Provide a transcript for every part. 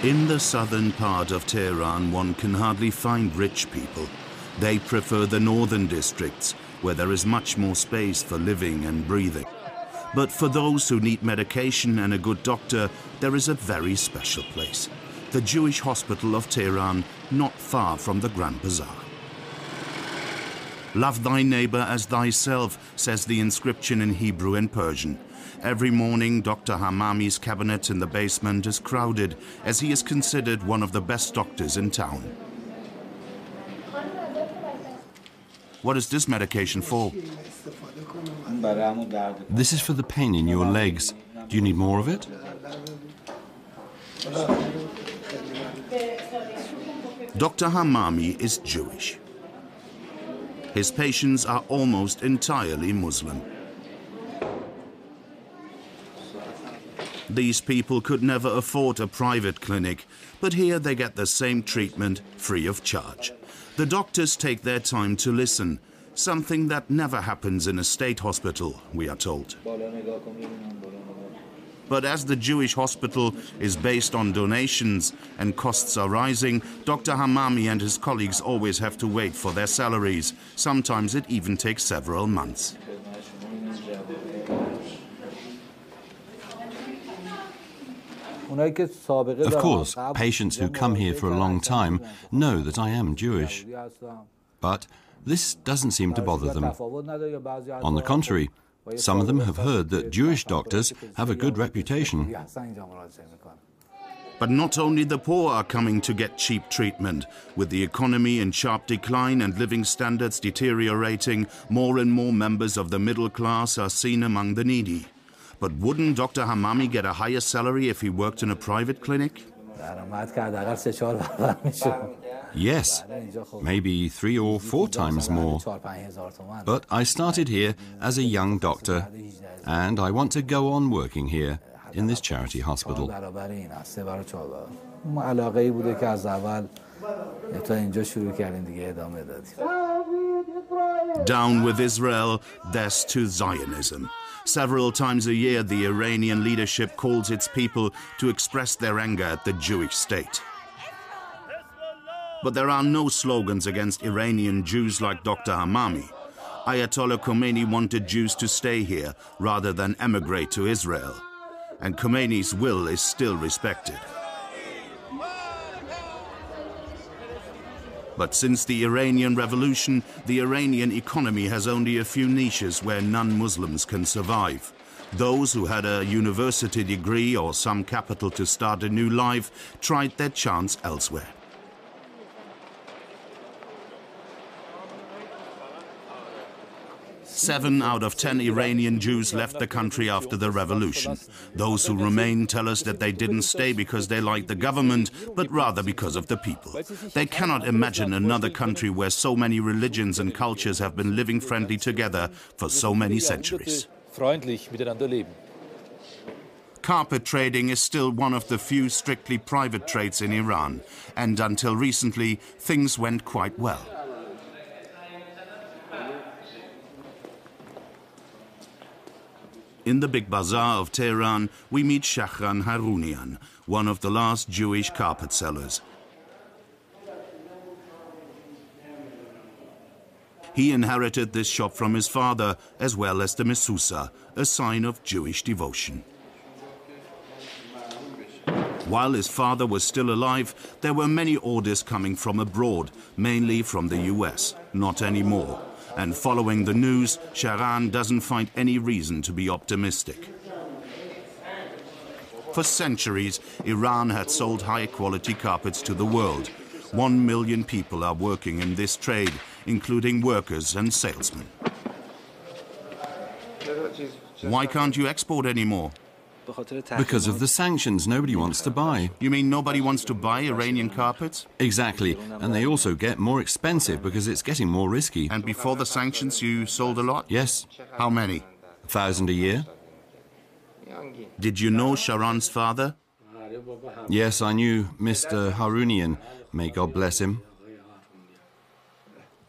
In the southern part of Tehran, one can hardly find rich people. They prefer the northern districts, where there is much more space for living and breathing. But for those who need medication and a good doctor, there is a very special place. The Jewish hospital of Tehran, not far from the Grand Bazaar. Love thy neighbor as thyself, says the inscription in Hebrew and Persian. Every morning, Dr. Hamami's cabinet in the basement is crowded, as he is considered one of the best doctors in town. What is this medication for? This is for the pain in your legs. Do you need more of it? Dr. Hamami is Jewish. His patients are almost entirely Muslim. These people could never afford a private clinic, but here they get the same treatment free of charge. The doctors take their time to listen, something that never happens in a state hospital, we are told. But as the Jewish hospital is based on donations and costs are rising, Dr. Hamami and his colleagues always have to wait for their salaries. Sometimes it even takes several months. Of course, patients who come here for a long time know that I am Jewish. But this doesn't seem to bother them. On the contrary, some of them have heard that Jewish doctors have a good reputation. But not only the poor are coming to get cheap treatment. With the economy in sharp decline and living standards deteriorating, more and more members of the middle class are seen among the needy. But wouldn't Dr. Hamami get a higher salary if he worked in a private clinic? Yes, maybe 3 or 4 times more. But I started here as a young doctor, and I want to go on working here in this charity hospital. Down with Israel, des to Zionism. Several times a year, the Iranian leadership calls its people to express their anger at the Jewish state. But there are no slogans against Iranian Jews like Dr. Hamami. Ayatollah Khomeini wanted Jews to stay here rather than emigrate to Israel. And Khomeini's will is still respected. But since the Iranian Revolution, the Iranian economy has only a few niches where non-Muslims can survive. Those who had a university degree or some capital to start a new life tried their chance elsewhere. Seven out of 10 Iranian Jews left the country after the revolution. Those who remain tell us that they didn't stay because they liked the government, but rather because of the people. They cannot imagine another country where so many religions and cultures have been living friendly together for so many centuries. Carpet trading is still one of the few strictly private trades in Iran, and until recently, things went quite well. In the big bazaar of Tehran, we meet Shahran Harunian, one of the last Jewish carpet sellers. He inherited this shop from his father, as well as the mezuzah, a sign of Jewish devotion. While his father was still alive, there were many orders coming from abroad, mainly from the US. Not anymore. And following the news, Shahran doesn't find any reason to be optimistic. For centuries, Iran had sold high-quality carpets to the world. 1 million people are working in this trade, including workers and salesmen. Why can't you export anymore? Because of the sanctions, nobody wants to buy. You mean nobody wants to buy Iranian carpets? Exactly, and they also get more expensive because it's getting more risky. And before the sanctions you sold a lot? Yes. How many? 1,000 a year. Did you know Shahran's father? Yes, I knew Mr. Harunian. May God bless him.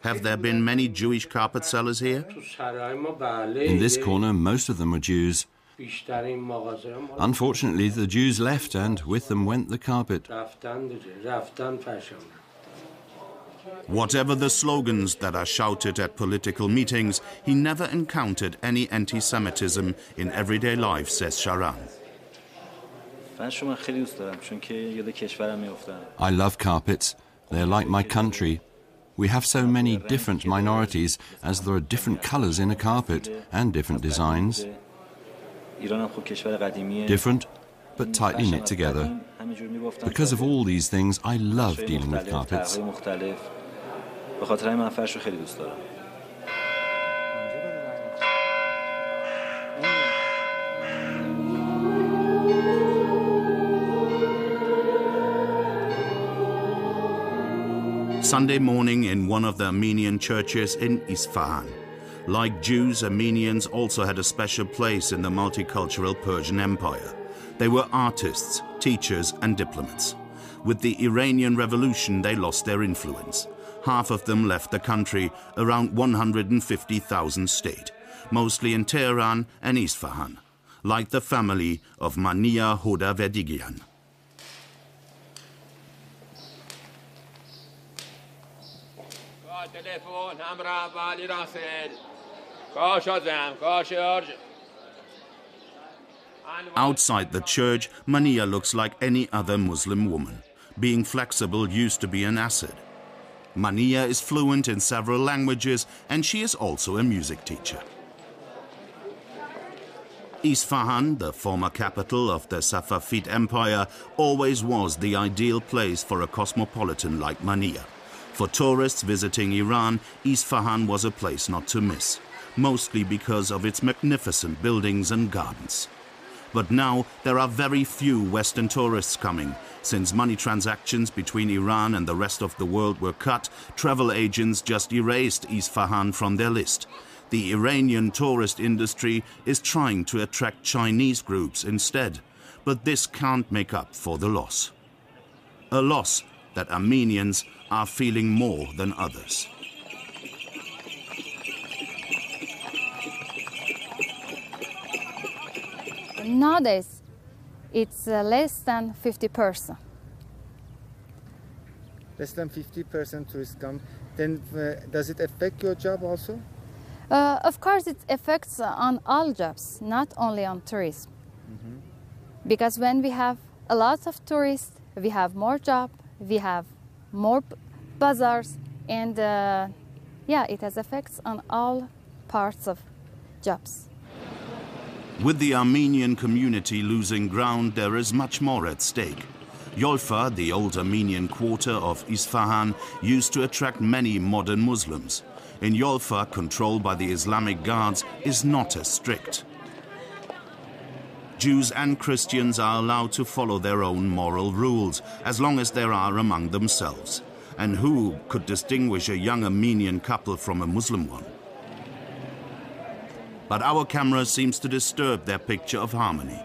Have there been many Jewish carpet sellers here? In this corner, most of them were Jews. Unfortunately, the Jews left, and with them went the carpet. Whatever the slogans that are shouted at political meetings, he never encountered any anti-Semitism in everyday life, says Sharan. I love carpets. They're like my country. We have so many different minorities, as there are different colors in a carpet and different designs. Different, but tightly knit together. Because of all these things, I love dealing with carpets. Sunday morning in one of the Armenian churches in Isfahan. Like Jews, Armenians also had a special place in the multicultural Persian Empire. They were artists, teachers and diplomats. With the Iranian Revolution, they lost their influence. Half of them left the country, around 150,000 stayed, mostly in Tehran and Isfahan, like the family of Mania Hodaverdigian. Outside the church, Mania looks like any other Muslim woman. Being flexible used to be an asset. Mania is fluent in several languages, and she is also a music teacher. Isfahan, the former capital of the Safavid Empire, always was the ideal place for a cosmopolitan like Mania. For tourists visiting Iran, Isfahan was a place not to miss, mostly because of its magnificent buildings and gardens. But now there are very few Western tourists coming. Since money transactions between Iran and the rest of the world were cut, travel agents just erased Isfahan from their list. The Iranian tourist industry is trying to attract Chinese groups instead, but this can't make up for the loss. A loss that Armenians are feeling more than others. Nowadays, it's less than 50%. Less than 50% tourists come. Then does it affect your job also? Of course, it affects on all jobs, not only on tourism. Mm-hmm. Because when we have a lot of tourists, we have more jobs, we have more bazaars, and yeah, it has effects on all parts of jobs. With the Armenian community losing ground, there is much more at stake. Yolfa, the old Armenian quarter of Isfahan, used to attract many modern Muslims. In Yolfa, controlled by the Islamic Guards, is not as strict. Jews and Christians are allowed to follow their own moral rules, as long as they are among themselves. And who could distinguish a young Armenian couple from a Muslim one? But our camera seems to disturb their picture of harmony.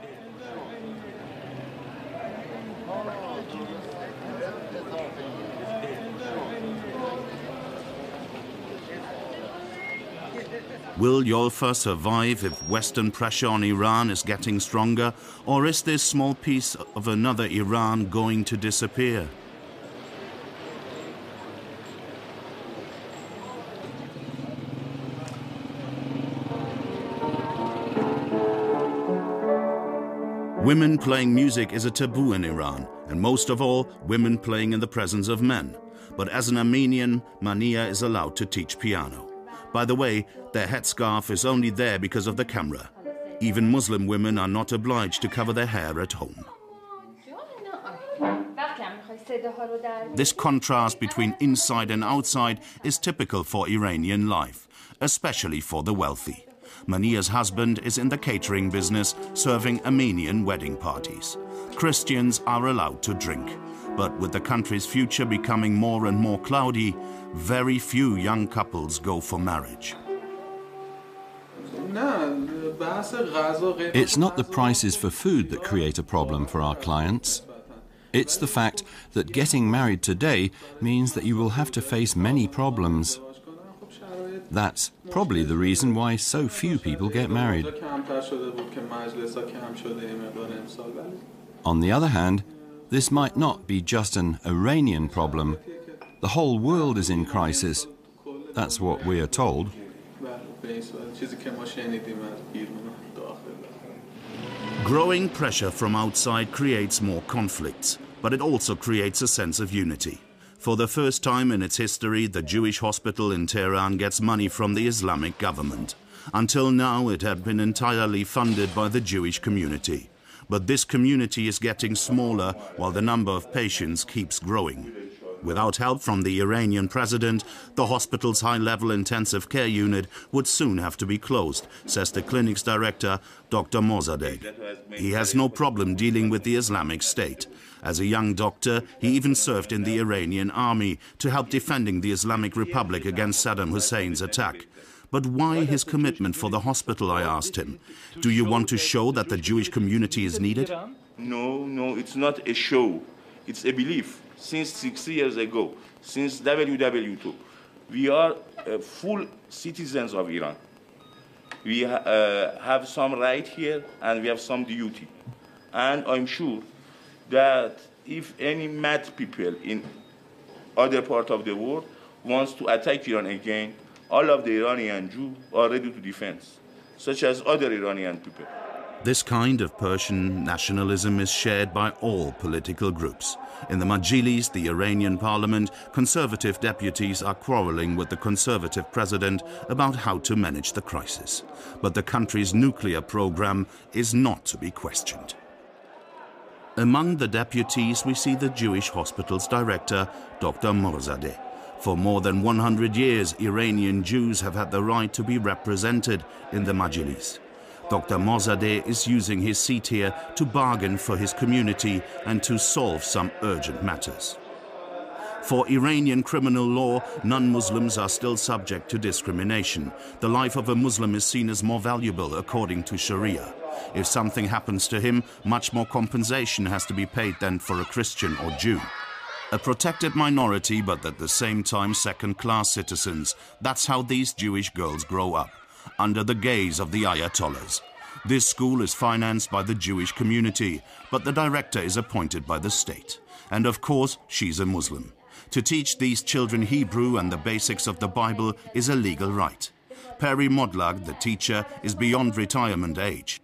Will Yolfa survive if Western pressure on Iran is getting stronger, or is this small piece of another Iran going to disappear? Women playing music is a taboo in Iran, and most of all, women playing in the presence of men. But as an Armenian, Mania is allowed to teach piano. By the way, their headscarf is only there because of the camera. Even Muslim women are not obliged to cover their hair at home. This contrast between inside and outside is typical for Iranian life, especially for the wealthy. Mania's husband is in the catering business, serving Armenian wedding parties. Christians are allowed to drink, but with the country's future becoming more and more cloudy, very few young couples go for marriage. It's not the prices for food that create a problem for our clients. It's the fact that getting married today means that you will have to face many problems. That's probably the reason why so few people get married. On the other hand, this might not be just an Iranian problem. The whole world is in crisis. That's what we are told. Growing pressure from outside creates more conflicts, but it also creates a sense of unity. For the first time in its history, the Jewish hospital in Tehran gets money from the Islamic government. Until now, it had been entirely funded by the Jewish community. But this community is getting smaller while the number of patients keeps growing. Without help from the Iranian president, the hospital's high-level intensive care unit would soon have to be closed, says the clinic's director, Dr. Mosadeh. He has no problem dealing with the Islamic State. As a young doctor, he even served in the Iranian army to help defending the Islamic Republic against Saddam Hussein's attack. But why his commitment for the hospital, I asked him. Do you want to show that the Jewish community is needed? No, it's not a show. It's a belief. Since 60 years ago, since WW2, we are full citizens of Iran. We have some right here and we have some duty. And I'm sure that if any mad people in other part of the world wants to attack Iran again, all of the Iranian Jews are ready to defend, such as other Iranian people. This kind of Persian nationalism is shared by all political groups. In the Majlis, the Iranian parliament, conservative deputies are quarreling with the conservative president about how to manage the crisis. But the country's nuclear program is not to be questioned. Among the deputies, we see the Jewish hospital's director, Dr. Mosadeh. For more than 100 years, Iranian Jews have had the right to be represented in the Majlis. Dr. Mosadeh is using his seat here to bargain for his community and to solve some urgent matters. For Iranian criminal law, non-Muslims are still subject to discrimination. The life of a Muslim is seen as more valuable according to Sharia. If something happens to him, much more compensation has to be paid than for a Christian or Jew. A protected minority, but at the same time second-class citizens. That's how these Jewish girls grow up, under the gaze of the Ayatollahs. This school is financed by the Jewish community, but the director is appointed by the state. And of course, she's a Muslim. To teach these children Hebrew and the basics of the Bible is a legal right. Peri Modlag, the teacher, is beyond retirement age.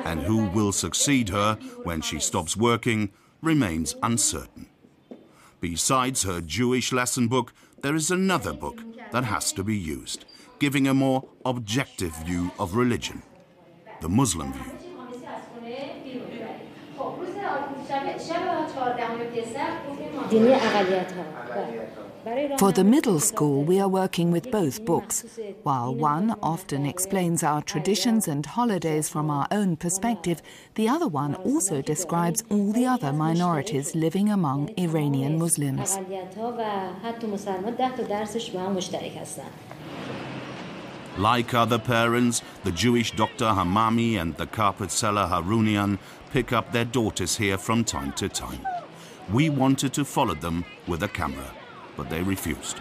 And who will succeed her when she stops working remains uncertain. Besides her Jewish lesson book, there is another book that has to be used, giving a more objective view of religion, the Muslim view. For the middle school, we are working with both books. While one often explains our traditions and holidays from our own perspective, the other one also describes all the other minorities living among Iranian Muslims. Like other parents, the Jewish Dr. Hamami and the carpet seller Harunian pick up their daughters here from time to time. We wanted to follow them with a camera, but they refused.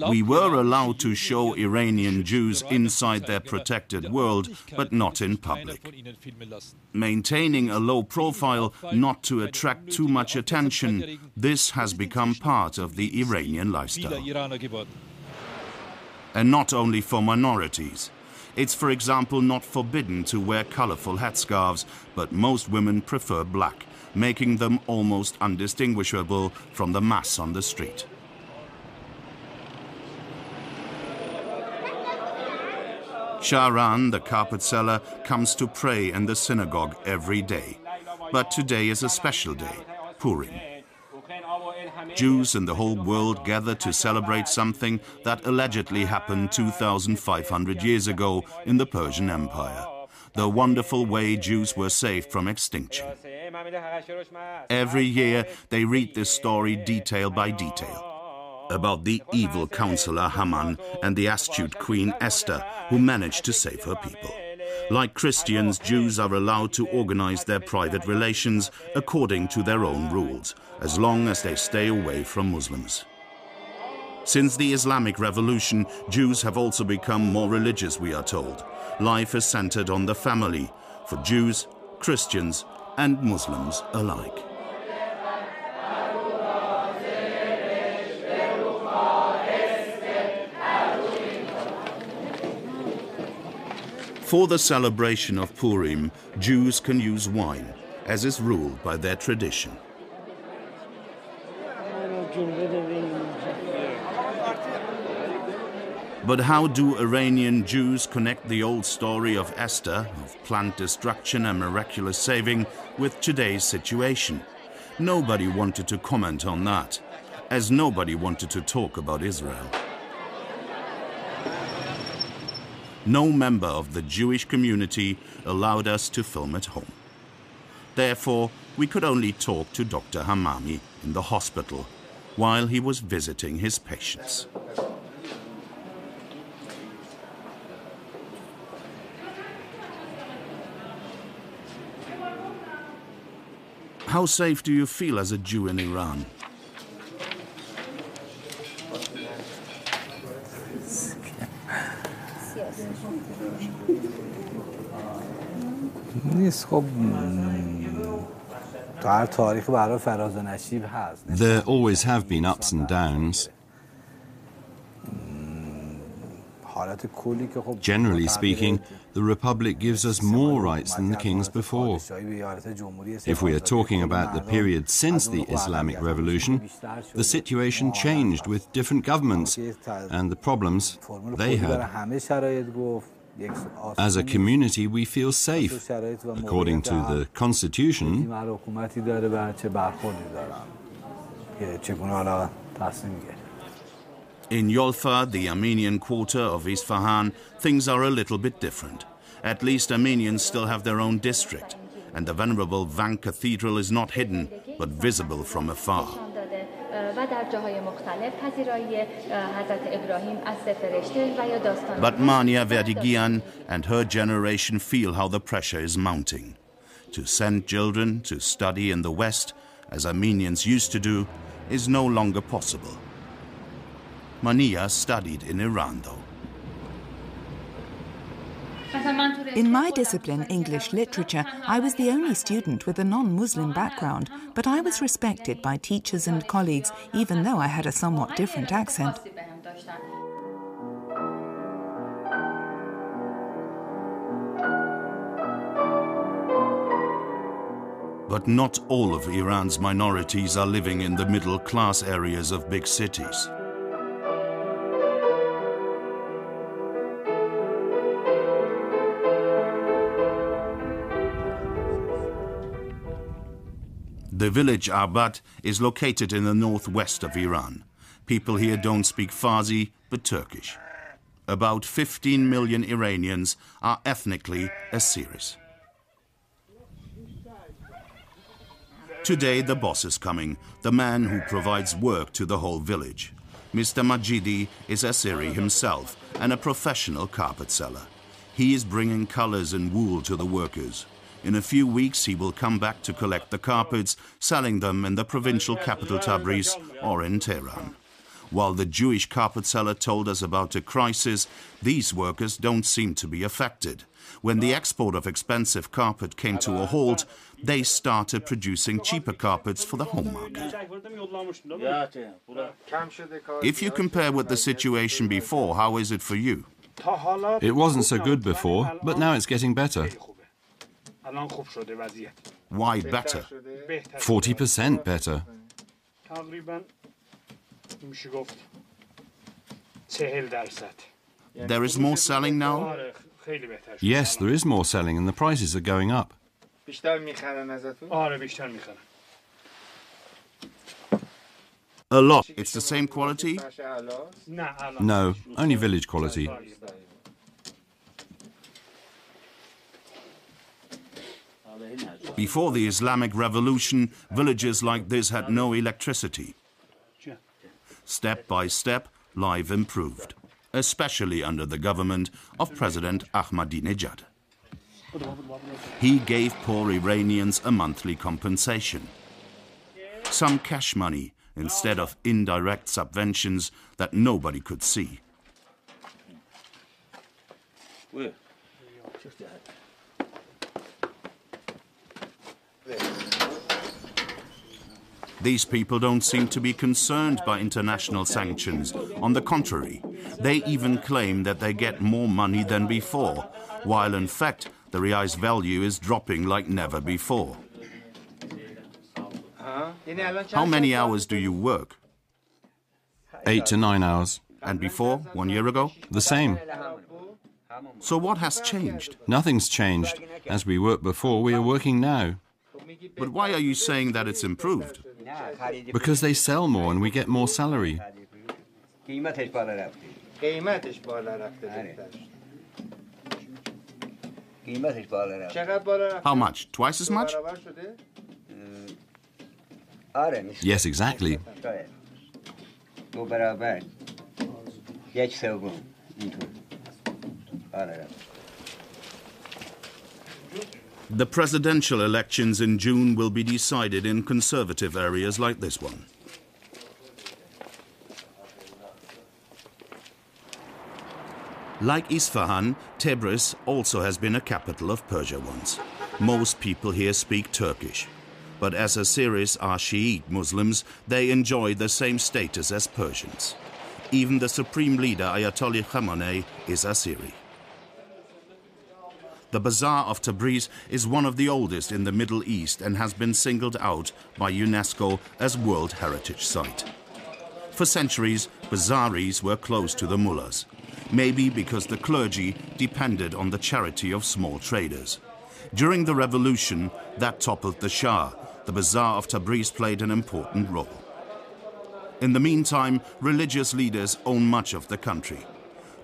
We were allowed to show Iranian Jews inside their protected world, but not in public. Maintaining a low profile, not to attract too much attention, this has become part of the Iranian lifestyle. And not only for minorities. It's, for example, not forbidden to wear colorful headscarves, but most women prefer black, making them almost undistinguishable from the mass on the street. Shahran, the carpet seller, comes to pray in the synagogue every day. But today is a special day, Purim. Jews in the whole world gather to celebrate something that allegedly happened 2,500 years ago in the Persian Empire. The wonderful way Jews were saved from extinction. Every year they read this story detail by detail, about the evil counselor Haman and the astute queen Esther, who managed to save her people. Like Christians, Jews are allowed to organize their private relations according to their own rules, as long as they stay away from Muslims. Since the Islamic Revolution, Jews have also become more religious, we are told. Life is centered on the family, for Jews, Christians, and Muslims alike. For the celebration of Purim, Jews can use wine, as is ruled by their tradition. But how do Iranian Jews connect the old story of Esther, of plant destruction and miraculous saving, with today's situation? Nobody wanted to comment on that, as nobody wanted to talk about Israel. No member of the Jewish community allowed us to film at home. Therefore, we could only talk to Dr. Hamami in the hospital while he was visiting his patients. How safe do you feel as a Jew in Iran? There always have been ups and downs. Generally speaking, the Republic gives us more rights than the kings before. If we are talking about the period since the Islamic Revolution, the situation changed with different governments and the problems they had. As a community, we feel safe. According to the Constitution, in Yolfa, the Armenian quarter of Isfahan, things are a little bit different. At least Armenians still have their own district, and the venerable Van Cathedral is not hidden, but visible from afar. But Mania Verdigian and her generation feel how the pressure is mounting. To send children to study in the West, as Armenians used to do, is no longer possible. Mania studied in Iran, though. In my discipline, English literature, I was the only student with a non-Muslim background, but I was respected by teachers and colleagues, even though I had a somewhat different accent. But not all of Iran's minorities are living in the middle-class areas of big cities. The village Arbat is located in the northwest of Iran. People here don't speak Farsi, but Turkish. About 15 million Iranians are ethnically Assyrians. Today the boss is coming, the man who provides work to the whole village. Mr. Majidi is Assyri himself and a professional carpet seller. He is bringing colors and wool to the workers. In a few weeks, he will come back to collect the carpets, selling them in the provincial capital Tabriz or in Tehran. While the Jewish carpet seller told us about a crisis, these workers don't seem to be affected. When the export of expensive carpet came to a halt, they started producing cheaper carpets for the home market. If you compare with the situation before, how is it for you? It wasn't so good before, but now it's getting better. Why better? 40% better. There is more selling now? Yes, there is more selling and the prices are going up. A lot. It's the same quality? No, only village quality. Before the Islamic Revolution, villages like this had no electricity. Step by step, life improved, especially under the government of President Ahmadinejad. He gave poor Iranians a monthly compensation. Some cash money instead of indirect subventions that nobody could see. These people don't seem to be concerned by international sanctions. On the contrary, they even claim that they get more money than before, while in fact the rial's value is dropping like never before. How many hours do you work? 8 to 9 hours. And before, 1 year ago? The same. So what has changed? Nothing's changed. As we worked before, we are working now. But why are you saying that it's improved? Because they sell more and we get more salary. How much? Twice as much? Yes, exactly. The presidential elections in June will be decided in conservative areas like this one. Like Isfahan, Tebris also has been a capital of Persia once. Most people here speak Turkish. But as Azeris are Shiite Muslims, they enjoy the same status as Persians. Even the supreme leader, Ayatollah Khamenei, is Azeri. The Bazaar of Tabriz is one of the oldest in the Middle East and has been singled out by UNESCO as World Heritage Site. For centuries, Bazaris were close to the mullahs, maybe because the clergy depended on the charity of small traders. During the revolution that toppled the Shah, the Bazaar of Tabriz played an important role. In the meantime, religious leaders own much of the country.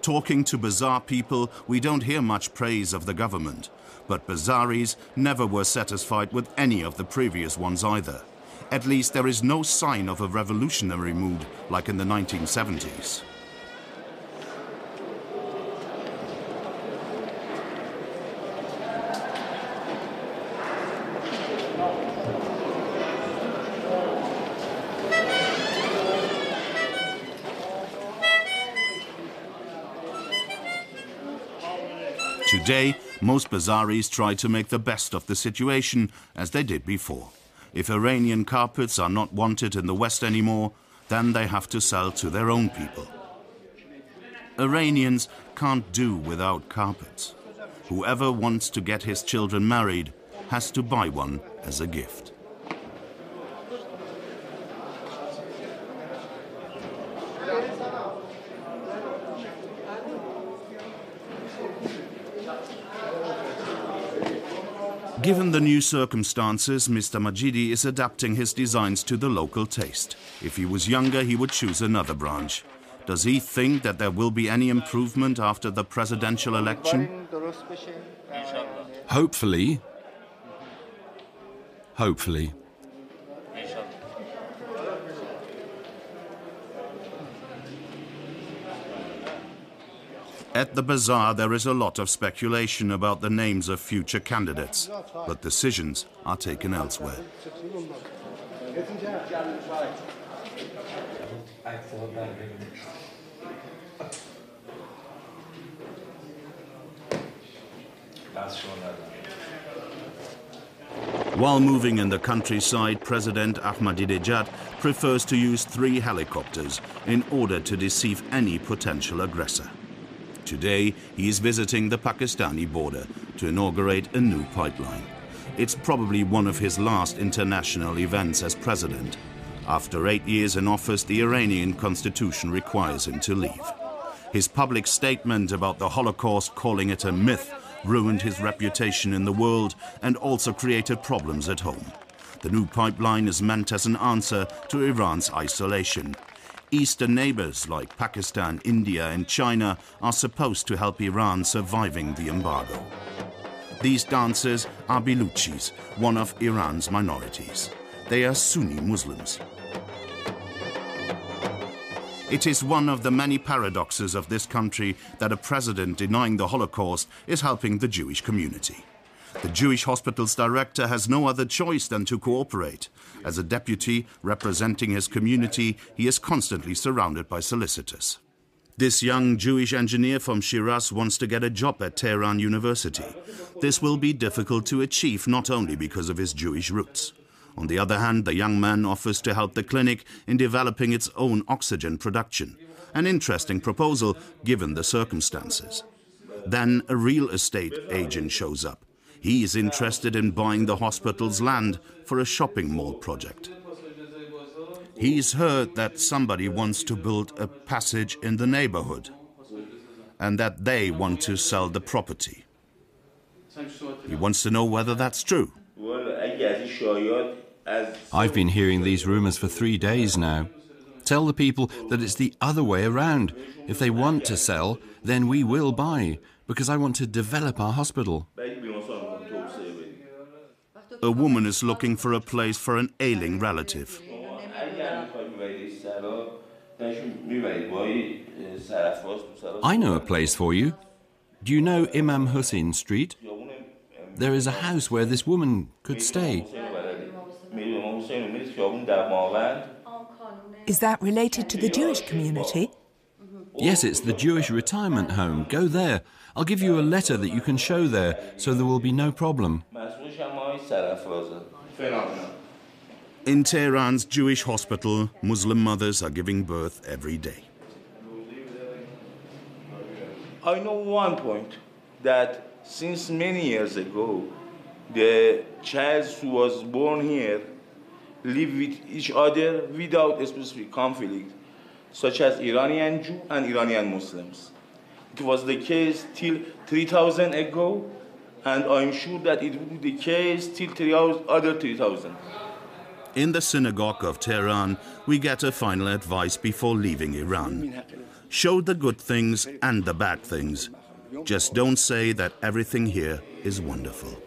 Talking to Bazaar people, we don't hear much praise of the government, but Bazaris never were satisfied with any of the previous ones either. At least there is no sign of a revolutionary mood like in the 1970s. Today, most Bazaris try to make the best of the situation, as they did before. If Iranian carpets are not wanted in the West anymore, then they have to sell to their own people. Iranians can't do without carpets. Whoever wants to get his children married has to buy one as a gift. Given the new circumstances, Mr. Majidi is adapting his designs to the local taste. If he was younger, he would choose another branch. Does he think that there will be any improvement after the presidential election? Hopefully. Hopefully. At the bazaar, there is a lot of speculation about the names of future candidates, but decisions are taken elsewhere. While moving in the countryside, President Ahmadinejad prefers to use 3 helicopters in order to deceive any potential aggressor. Today, he is visiting the Pakistani border to inaugurate a new pipeline. It's probably one of his last international events as president. After 8 years in office, the Iranian constitution requires him to leave. His public statement about the Holocaust, calling it a myth, ruined his reputation in the world and also created problems at home. The new pipeline is meant as an answer to Iran's isolation. Eastern neighbors like Pakistan, India and China are supposed to help Iran surviving the embargo. These dancers are Baluchis, one of Iran's minorities. They are Sunni Muslims. It is one of the many paradoxes of this country that a president denying the Holocaust is helping the Jewish community. The Jewish hospital's director has no other choice than to cooperate. As a deputy representing his community, he is constantly surrounded by solicitors. This young Jewish engineer from Shiraz wants to get a job at Tehran University. This will be difficult to achieve, not only because of his Jewish roots. On the other hand, the young man offers to help the clinic in developing its own oxygen production. An interesting proposal, given the circumstances. Then a real estate agent shows up. He is interested in buying the hospital's land for a shopping mall project. He's heard that somebody wants to build a passage in the neighborhood and that they want to sell the property. He wants to know whether that's true. I've been hearing these rumors for 3 days now. Tell the people that it's the other way around. If they want to sell, then we will buy, because I want to develop our hospital. A woman is looking for a place for an ailing relative. I know a place for you. Do you know Imam Hussein Street? There is a house where this woman could stay. Is that related to the Jewish community? Yes, it's the Jewish retirement home. Go there. I'll give you a letter that you can show there, so there will be no problem. In Tehran's Jewish hospital, Muslim mothers are giving birth every day. I know one point, that since many years ago, the child who was born here live with each other without a specific conflict, such as Iranian Jew and Iranian Muslims. It was the case till 3,000 ago, and I'm sure that it will be the case till other 3,000. In the synagogue of Tehran, we get a final advice before leaving Iran. Show the good things and the bad things. Just don't say that everything here is wonderful.